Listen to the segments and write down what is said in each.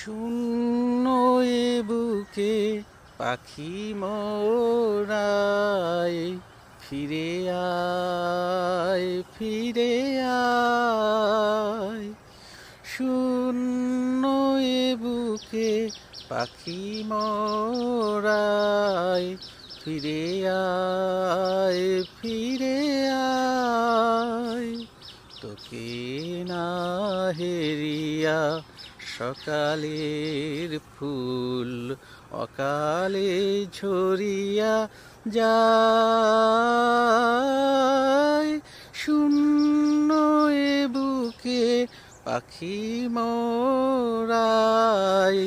শূন্য এ বুকে পাখি মরায়, ফিরে আয় ফিরে আয়। শূন্য এ বুকে পাখি মরায়, ফিরে আয় ফিরে আয়। তোকে না হেরিয়া সকালের ফুল অকালে ঝরিয়া যায়। শূন্য এ বুকে পাখি মরায়,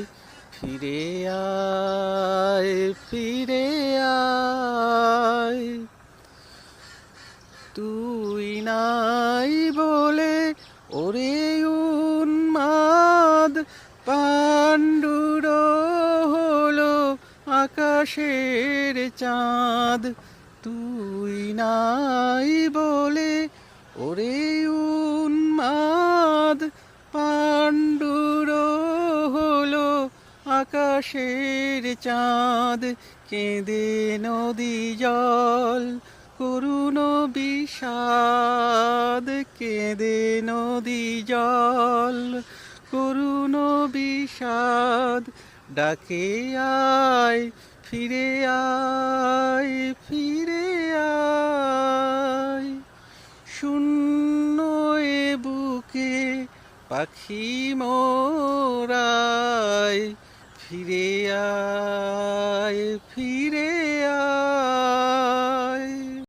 ফিরে আয় ফিরে আয়। তুই নাই বলে ওরে উন্মাদ পাণ্ডুর হলো আকাশের চাঁদ। তুই নাই বলে ওরে উন্মাদ পাণ্ডুর হলো আকাশের চাঁদ। কেঁদে নদী জল করুণ বিষাদ, কেঁদে নদী জল করুণ বিষাদ। ডাকে আয় ফিরে আয় ফিরে আয়। শূন্য এ বুকে পাখি মরায়, ফিরে আয় ফিরে